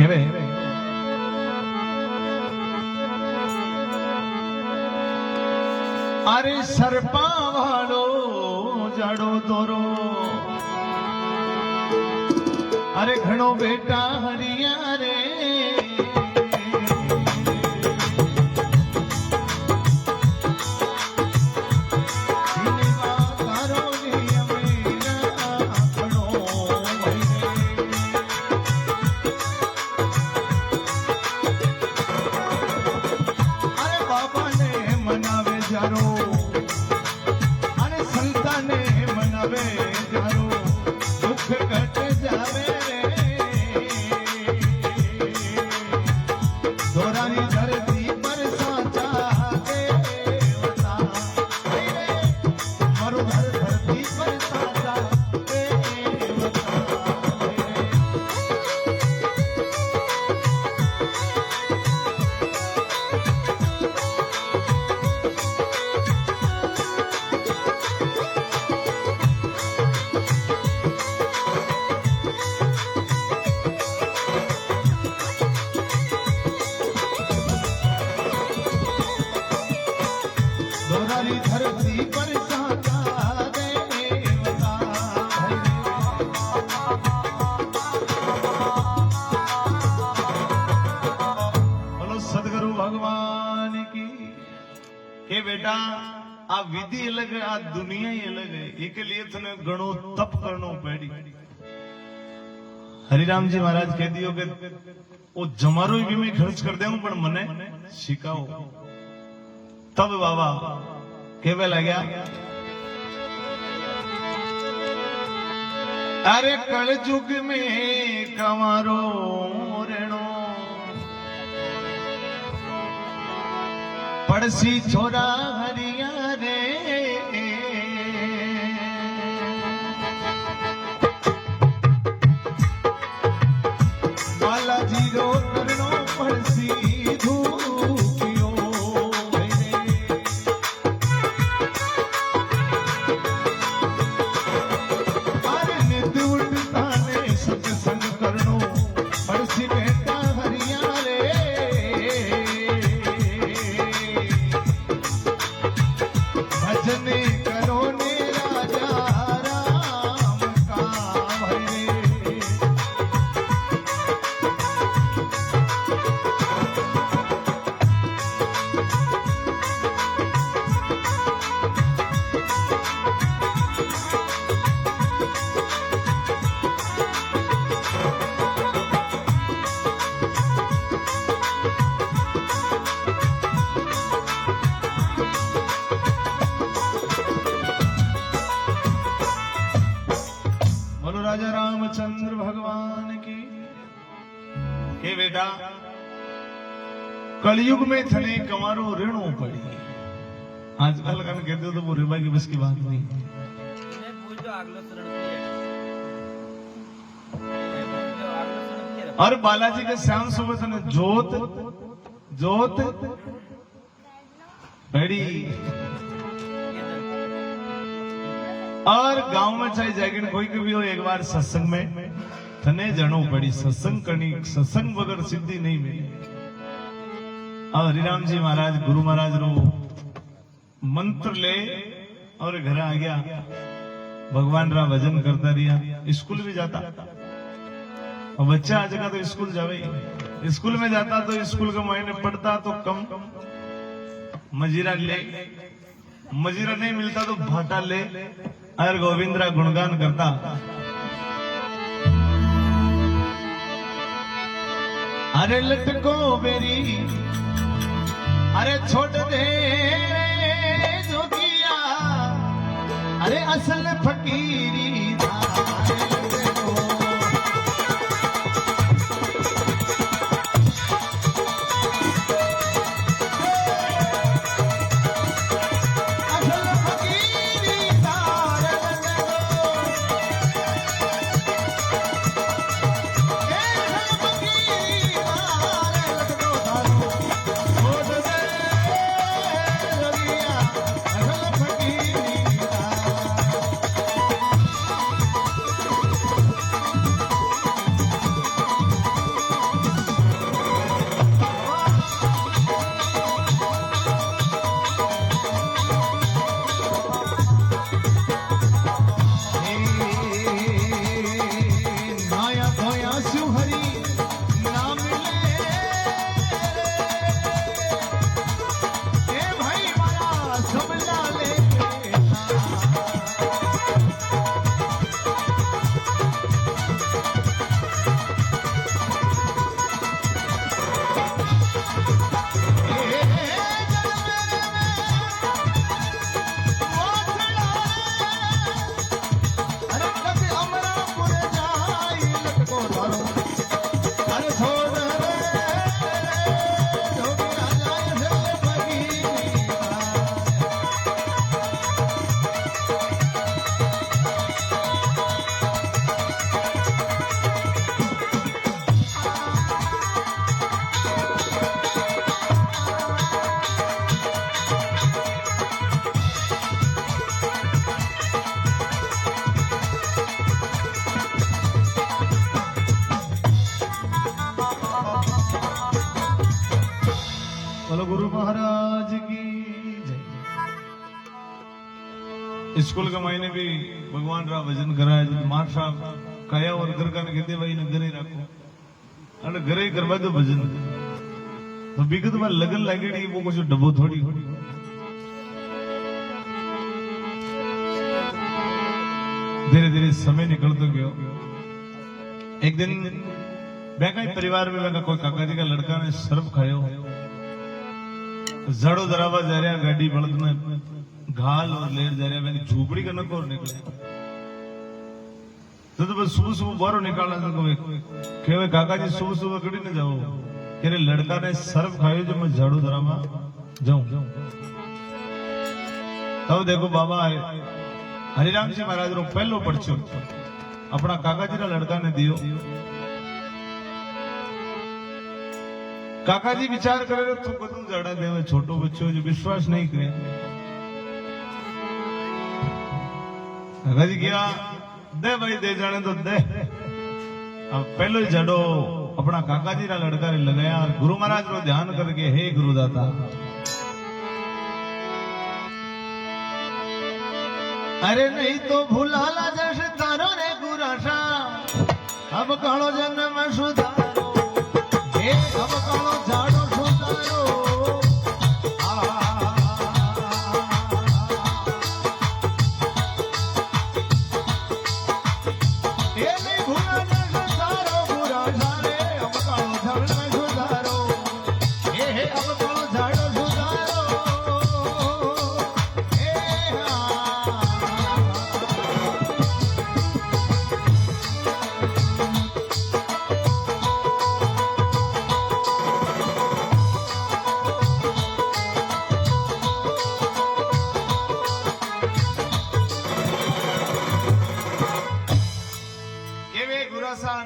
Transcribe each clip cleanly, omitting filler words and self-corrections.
कहवे अरे सरपा वालो जाड़ो तोरो अरे घणो बेटा हरिया रे धरती पर बोलो सदगुरु भगवान की के बेटा आ विधि अलग है आ दुनिया ही अलग है एक लिए तने घणो तप करनो पड़ी हरिराम जी महाराज कह दियो के ओ जमारो भी मैं खर्च कर देऊं पर मने सिखाओ तब बाबा केवे लग्या अरे कल युग में कमारो रेणो पड़सी छोरा हरिया रे बालाजी रो करनो पड़सी राजा रामचंद्र भगवान की के बेटा कलयुग में थने कमारो ऋणो पड़ी आजकल कन कहते हो तो वो रिबा की बस की बात नहीं और बालाजी के श्याम सुबह थने जोत बड़ी और गांव में चाहे जागिर कोई भी हो एक बार सत्संग में थने जनो पड़ी सत्संग करनी सत्संग वगर सिद्धि नहीं मिली और हरिराम जी महाराज गुरु महाराज रो मंत्र ले और घर आ गया भगवान रा भजन करता रिया स्कूल भी जाता और बच्चा आज का तो स्कूल जावे स्कूल में जाता तो स्कूल का महीने पढ़ता तो कम मजीरा ले मजीरा नहीं मिलता तो भाटा ले अगर गोविंदरा गुणगान करता अरे लटको बेरी अरे छोड़ दे जोगिया अरे असल फकीरी स्कूल के महीने भी भगवान रा भजन कराया जो मार साहब कया और घर का कहते भाई ने घरे रखो अरे घरे ही करवा दो भजन तो विगत में लगन लगेगी वो कुछ डब्बो थोड़ी धीरे धीरे समय निकलते गयो। एक दिन मैं परिवार में मैं कोई काका जी का लड़का ने सर्फ खायो जड़ो दरावा जा रहा गाड़ी बड़द में घाल और लेर जा रहा मैंने झूपड़ी का नको निकले तो बस सुबह सुबह बारो निकालना कहवे काका जी सुबह सुबह कड़ी न जाओ तेरे लड़का ने सर्फ खायो जो मैं झाड़ू दरावा जाऊं तब देखो बाबा हरिराम जी महाराज रो पहलो पर्चो अपना काका जी रा लड़का ने दियो। काका जी विचार करे तू कदू जड़ा देवे छोटो बच्चो जो विश्वास नहीं करे काका जी किया दे भाई दे जाने तो दे। अब पहलो ही जड़ो अपना काका जी रा लड़का ने लगाया और गुरु महाराज रो ध्यान करके हे गुरुदाता अरे नहीं तो भूलाला जैसे तारो रे गुराशा अब कालो जन्म सुधारो हे अब कालो झाड़ो सुधारो हे नहीं भूला जैसे तारो गुराशा रे अब कालो जन्म सुधारो हे अब कालो झाड़ो सुधारो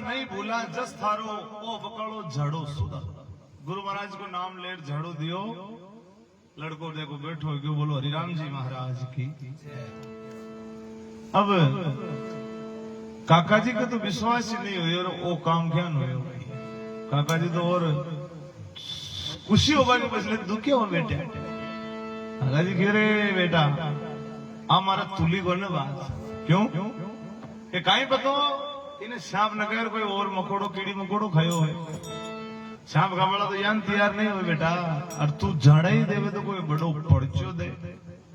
नहीं भूला जस थारो ओ बकड़ो झाड़ो सुधा। गुरु महाराज को नाम ले झाड़ो दियो लड़को देखो बैठो क्यों बोलो हरिराम जी महाराज की। अब काका जी का तो विश्वास ही नहीं हुई और वो काम क्या हुए काका जी तो और खुशी होगा कि बचले दुखी हो बेटे काका जी कह रहे बेटा हमारा तुली को न बात क्यों ये काई बताओ इन्हें सांप न कर कोई और मकोड़ो कीड़ी मकोड़ो खायो है सांप खावड़ा तो यान तैयार नहीं हो बेटा और तू झाड़ा ही देवे तो कोई बड़ो पड़चो दे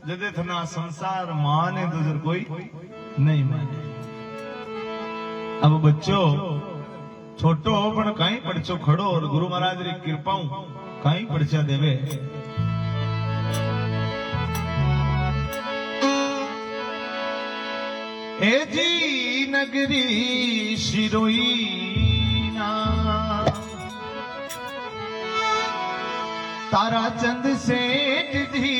जदे थना संसार माने तो जर कोई नहीं माने। अब बच्चों छोटो हो पण कहीं पड़चो खड़ो और गुरु महाराज री कृपाऊं कहीं पड़चा देवे। ए जी नगरी शिरोई ना तारा चंद सेठ जी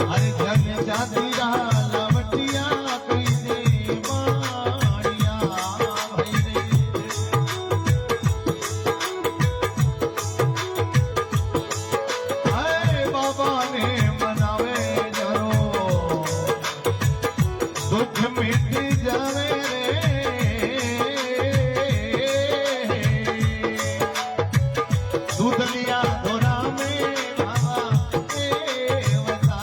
अरे जन जाती रहा लवटिया कोई दे बाड़िया भाई रे अरे बाबा ने मनावे जरो दुख मिट जावे दूधलिया धोरा में बाबा देवता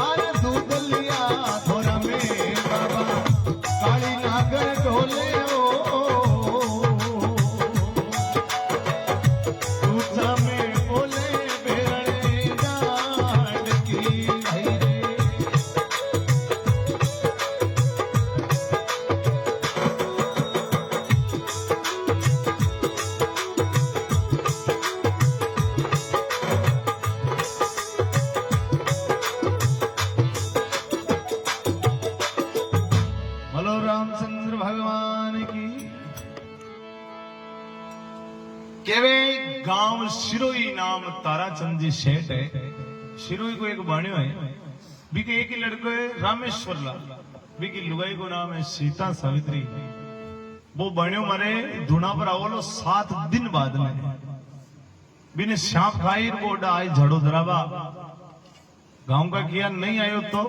अरे दूधलिया धोरा में बाबा काली नागर ढोले दूधा में बोले बेरड़े डांड की भाई रे बोलो रामचंद्र भगवान की। केवे गांव शिरोई नाम ताराचंद जी सेठ है। शिरोई को एक बाणियो है बीके एक ही लड़को है रामेश्वर लाल बीकी लुगाई को नाम है सीता सावित्री। वो बाणियो मारे धुना पर आवलो 7 दिन बाद में बिने सांप खाई वो आए झाड़ो धरावा गांव का किया नहीं आयो तो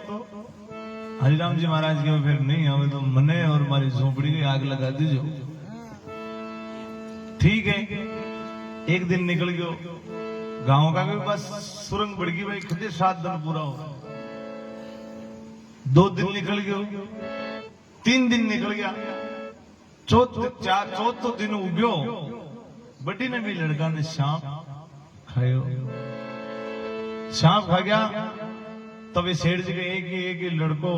हरिराम जी महाराज के फिर नहीं आवे तो मने और मारी झोपड़ी की आग लगा दीजो। ठीक है, एक दिन निकल गयो, गांव का भी बस सुरंग बढ़ गई भाई, खदे 7 दिन पूरा हो। 2 दिन निकल गयो, 3 दिन निकल गया, चौथो दिन उग्यो, बड़ी ने भी लड़का ने सांप खायो, सांप खा गया। तब सेठ जी के एक ही लड़को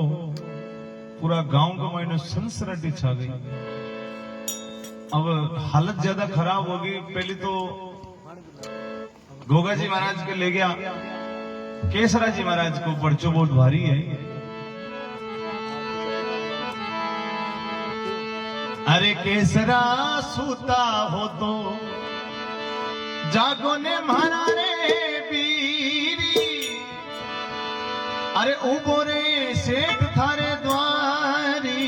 पूरा गांव का मायने सनसनाटी छा गई। अब हालत ज्यादा खराब हो गई। पहले तो गोगा जी महाराज के ले गया, केसरा जी महाराज को पर्चो बहुत भारी है। अरे केसरा सूता हो तो जागो ने मारा रे बीरी, अरे उबो रे सेठ थारे द्वारी।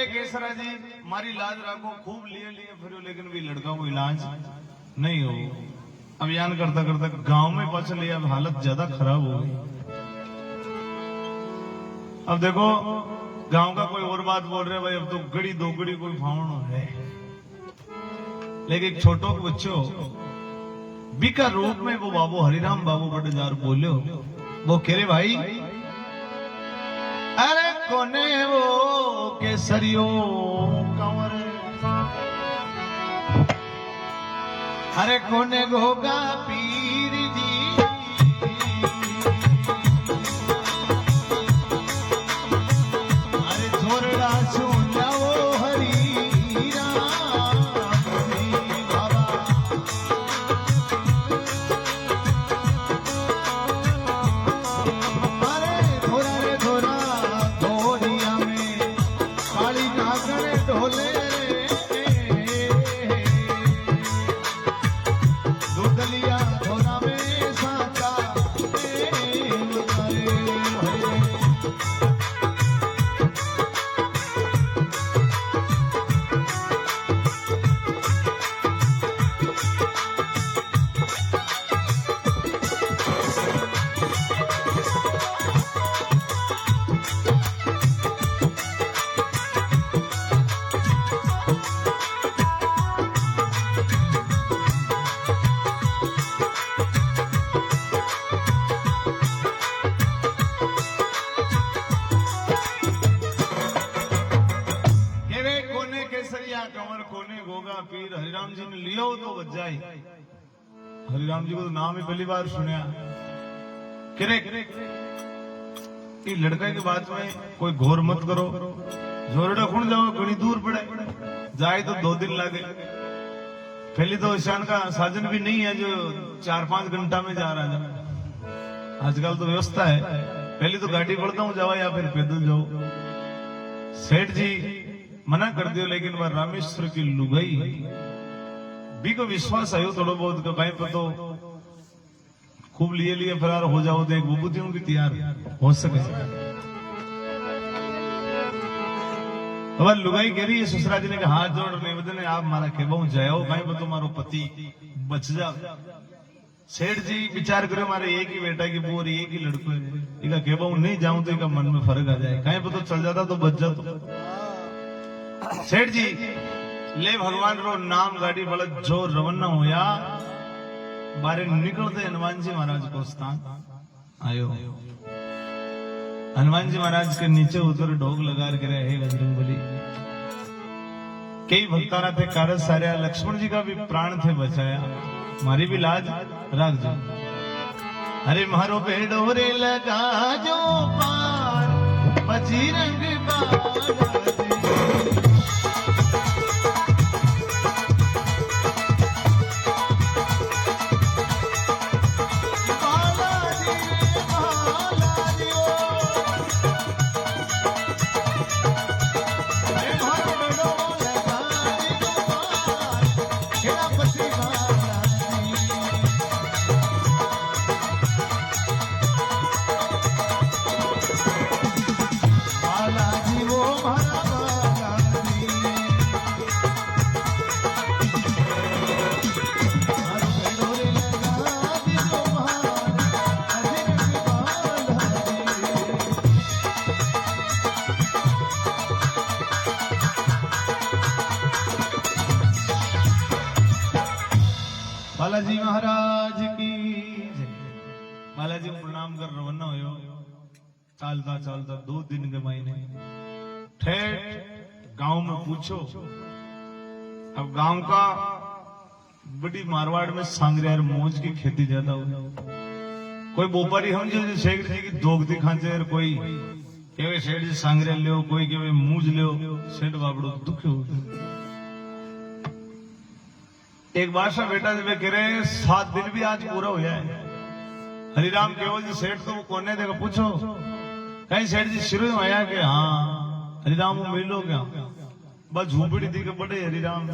केसरा जी मारी लाज राखो, खूब लिए फिर, लेकिन भी लड़का को इलाज नहीं हो। अभियान करता करता गांव में पहुंच लिया, अब हालत ज्यादा खराब हो गई। अब देखो गांव का कोई और बात बोल रहे भाई, अब तो गड़ी 2 गड़ी कोई फाउंड है, लेकिन छोटो बच्चों बिका रूप में वो बाबू हरिराम बाबू बड़ेजार बोलो, वो कह रहे भाई अरे कोने वो केसरियो कंवर, अरे कोने गोगा पीर जी, अरे छोरड़ा सुन जाओ हरी राम बाबा। अरे थोड़ा रे थोड़ा धोरिया में काली नागण ढोले कंवर कोने गोगा पीर हरिराम जी ने लियो तो बच जाए। हरिराम जी को तो नाम ही पहली बार सुना। ये लड़का की बात में कोई घोर मत करो, जोरड़ा खुण जाओ, बड़ी दूर पड़े, जाए तो 2 दिन लगे। पहले तो ईशान का साधन भी नहीं है जो 4-5 घंटा में जा रहा है। आजकल तो व्यवस्था है, पहले तो गाड़ी पड़ता हूँ जाओ या फिर पैदल जाओ। सेठ जी मना कर दियो, लेकिन वह रामेश्वर की लुगाई भी को विश्वास आयो थोड़ा बहुत का कहीं पर तो खूब लिए फरार हो जाओ, देख विभूतियों की तैयार हो सके। अब लुगाई कह रही है, ससुरा जी ने कहा हाथ जोड़ निवेदन है, आप मारा खेबो जाओ कहीं पर तुम्हारो पति बच जा। सेठ जी विचार करो, मारे एक ही बेटा की बोर, एक ही लड़को है, इका खेबो नहीं जाऊं तो इका मन में फर्क आ जाए, कहीं पर तो चल जाता तो बच जाता। सेठ जी ले भगवान रो नाम गाड़ी बड़द जो रवाना होया, बारे निकलते हनुमान जी महाराज को स्थान आयो। हनुमान जी महाराज के नीचे उतर ढोक लगा के रहे, हे बजरंगबली। कई भक्तारा थे कारज सारे, लक्ष्मण जी का भी प्राण थे बचाया, हमारी भी लाज रख जो। अरे मारो पेड़ोरे लगा जो पार, बजरंग बाला बालाजी को प्रणाम कर रवाना हो। चालता चालता 2 दिन के महीने ठेठ गांव में पूछो। अब गांव का बड़ी मारवाड़ में सांगरियार मौज की खेती ज्यादा हो। कोई बोपारी हम जो शेख जी की दोग दिखाचे, कोई केवे शेठ जी सांगरिया लियो, कोई केवे मूज लियो। सेठ बाबड़ो दुखी हो। एक बादशाह बेटा जब कह रहे 7 दिन भी आज पूरा हो जाए। हरिराम केवल जी सेठ तो वो कोने देगा पूछो। कहीं सेठ जी शुरू में आया कि हाँ हरिराम वो मिलो क्या? बस झूपड़ी थी कि बड़े हरिराम।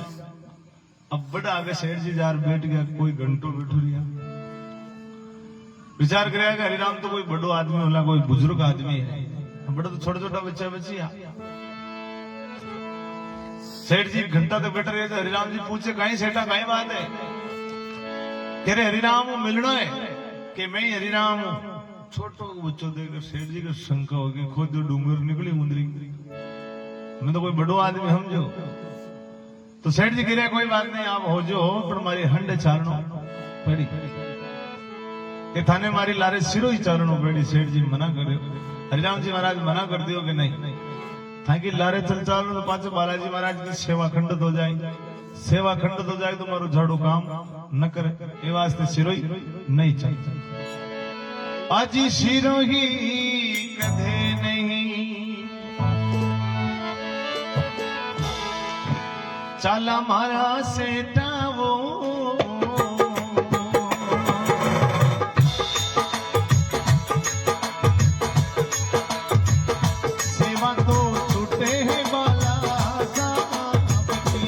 अब बड़ा आगे सेठ जी जार बैठ गया, कोई घंटों बैठू रिया। विचार करेगा कि हरिराम तो कोई बड़ो आदमी होला, कोई बुजुर्ग आदमी है, बड़ा तो छोटा छोटा बच्चा बच्चिया। सेठ जी घंटा तो बैठ रहे थे। हरिराम जी पूछे कहीं सेठा कहीं बात है? कह रहे हरिराम वो मिलना है कि मैं ही हरिराम हूं। छोटो बच्चों देखकर सेठ जी को शंका होगी, खुद डूंगर निकली मुंदरी, मैं तो कोई बड़ो आदमी समझो। तो सेठ जी कह रहे कोई बात नहीं, आप हो जो हो, पर मारी हंडे चारणों पड़ी ये थाने मारी लारे सिरो ही चारणों पड़ी। सेठ जी मना करे। हरिराम जी महाराज मना कर दियो कि नहीं, ताकि लारे चल चालो तो पाछे बालाजी महाराज की सेवा खंडित हो जाए। सेवा खंडित हो जाए तो मारो झाड़ू काम न करे, ये वास्ते सिरो ही नहीं चाहिए। आजी सिरो ही कदे नहीं चाला मारा सेटा वो। सेवा तो छूटे है बाला साहब की।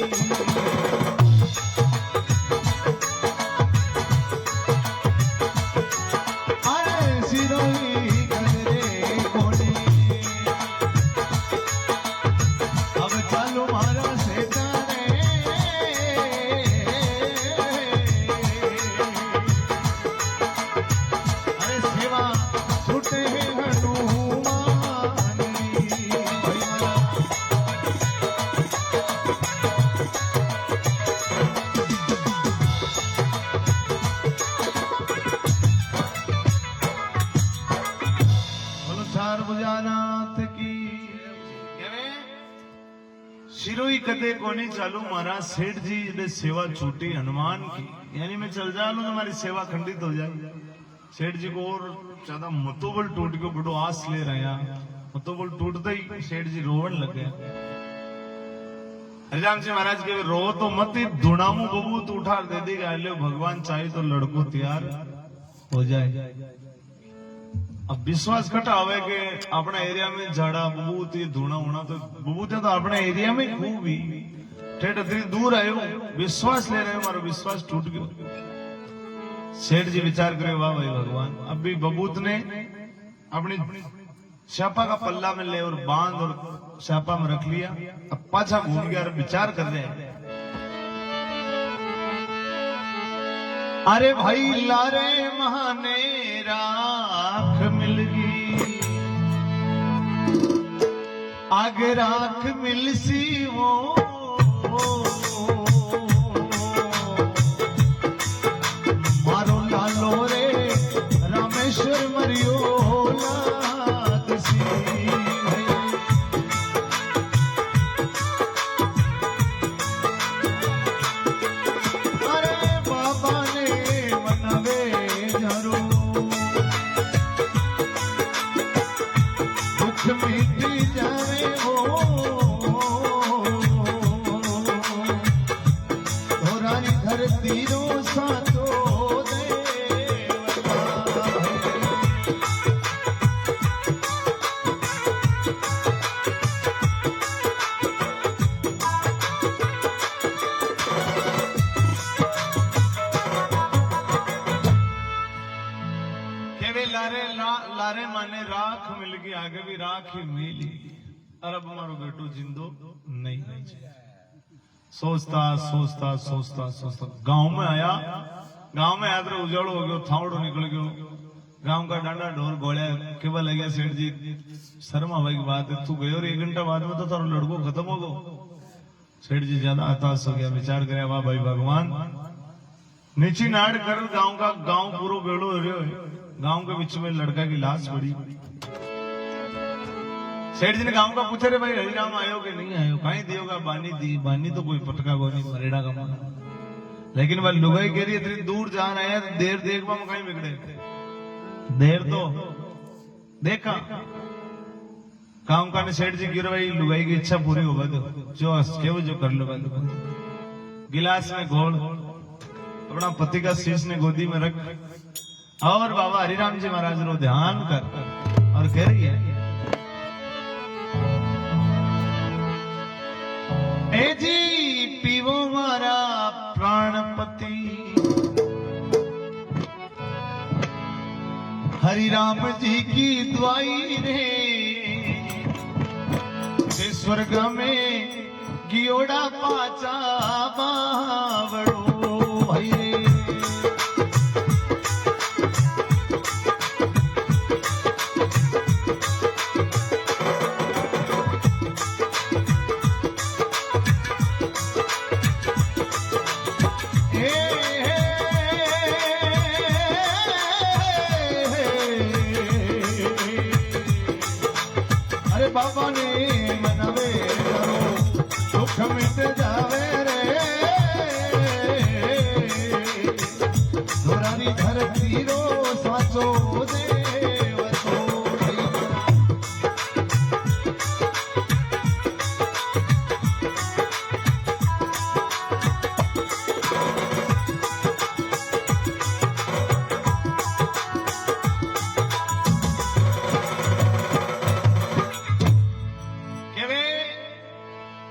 अरे सिरोही गजरे कोने अब चालू मारा सेटा। सिरोई कदे कोनी चालू महाराज सेठ जी ने सेवा छूटी हनुमान की, यानी मैं चल जा लू तो हमारी सेवा खंडित हो जाए। सेठ जी को और ज्यादा मतोबल टूट के बड़ो आस ले रहे हैं। मतोबल टूटते ही सेठ जी रोवन लग गए। हरिराम जी महाराज के रो तो मत ही धुनामू बबूत उठा दे देगा, लो भगवान चाहे तो लड़को तैयार हो जाए। अब विश्वास कटा हुआ कि अपने एरिया में झाड़ा बबूत ये धुना होना तो बबूत तो अपने एरिया में खूब ही ठेठ इतनी दूर आयो, विश्वास ले रहे हो, हमारा विश्वास टूट गया। सेठ जी विचार करे वाह भाई भगवान, अब भी बबूत ने अपनी श्यापा का पल्ला में ले और बांध और श्यापा में रख लिया। अब पाछा घूम गया और विचार कर रहे अरे भाई लारे महाने राख मिल गई, आगे राख मिल सी वो मारो लालो रे रामेश्वर मरियो लाद सी। लारे माने राख मिल गई, आगे भी राख ही मिली। अरब मारो बेटो जिंदो नहीं। सोचता सोचता सोचता सोचता गांव में आया। गांव में आया तो उजाड़ो हो गयो, थावड़ो निकल गयो। गांव का डांडा ढोर गोलिया केवल लगे सेठ जी शर्मा भाई की बात है, तू गयो और 1 घंटा बाद में तो तारो लड़को खत्म हो गयो। सेठ जी ज्यादा हताश हो गया, विचार करे वाह भाई भगवान नीची नाड़ कर गांव पूरा बेड़ो रहो है। गांव के बीच में लड़का की लाश पड़ी। सेठ जी ने गांव का पूछा रे भाई हरिराम आयो कि नहीं आयो, कहीं दियोगा बानी दी, बानी तो कोई पटका को नहीं मरेड़ा का माना। लेकिन वह लुगाई कह रही इतनी दूर जान आया देर देखवा में कहीं बिगड़े, देर तो देखा काम का। सेठ जी गिर भाई लुगाई की इच्छा पूरी होगा तो जो कर लो भाई। गिलास में घोल अपना पति का शीश ने गोदी में रख और बाबा हरिराम जी महाराज रो ध्यान कर और कह रही है ए जी पीवो मारा प्राणपति हरिराम जी की दुआई रे स्वर्ग में गियोड़ा पाचा बावड़ो भाई रे। अरे बाबा ने मनवे दुख मिट जावे रे धोरानी धरती रो साचो देव तो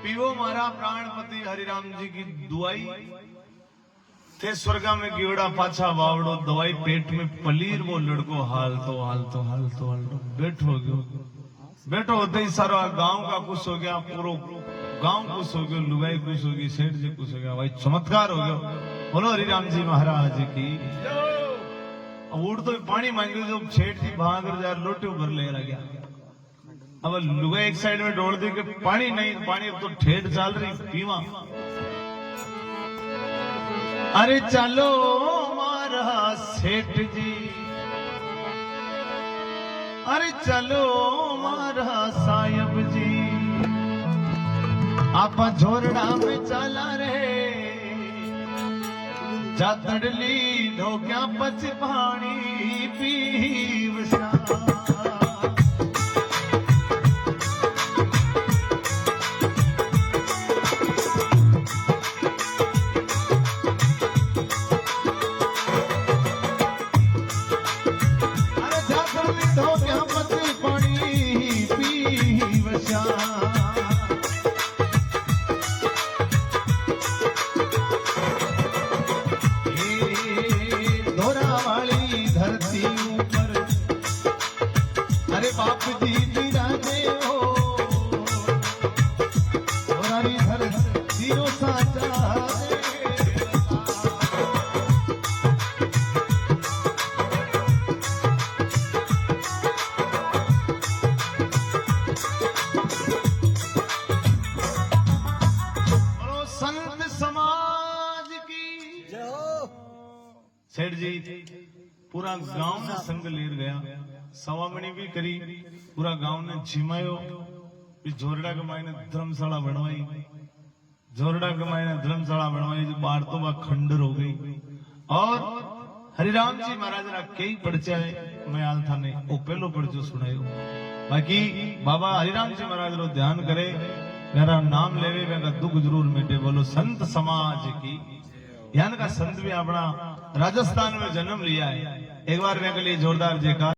पीवो मारा प्राणपति हरिराम जी की दुआई थे स्वर्गा में गियोड़ा पाछा वावड़ो दवाई पेट में पलीर वो लड़को हालतो बैठो होते ही सारा गांव का कुछ हो गया, पूरा गांव खुश हो गया, लुगाई खुश हो गई, सेठ जी खुश हो गया, भाई चमत्कार हो गया। बोलो हरिराम जी महाराज की। उड़ तो पानी मांगे जो सेठ जी भाग जा लोटे भर ले गया। अब लुगा एक साइड में डोड़ दी कि पानी नहीं, पानी अब तो ठेठ चल रही पीवा। अरे चलो मारा सेठ जी, अरे चलो मारा साहब जी, आप झोरड़ा में चला रे जातड़ली ढोक्या पच पानी पीवसा। अरे बाप जी बिराजे हो धोरानी धरती रो साचा संत समाज की जय हो। सेठ जी पूरा गांव में संग लेर गया, सवामणी भी करी, पूरा गांव ने झिमायो। झोरड़ा के मायने धर्मशाला बनवाई, झोरड़ा के मायने धर्मशाला बनवाई, जो बार तो वह खंडर हो गई। और हरिराम जी महाराज रा कई पर्चा है, मैं आल था ने वो पहलो पर्चो सुनायो। बाकी बाबा हरिराम जी महाराज रो ध्यान करे, मेरा नाम लेवे मेरा दुख जरूर मिटे। बोलो संत समाज की। यान का संत भी अपना राजस्थान में जन्म लिया है। एक बार मैं के लिए जोरदार जयकार।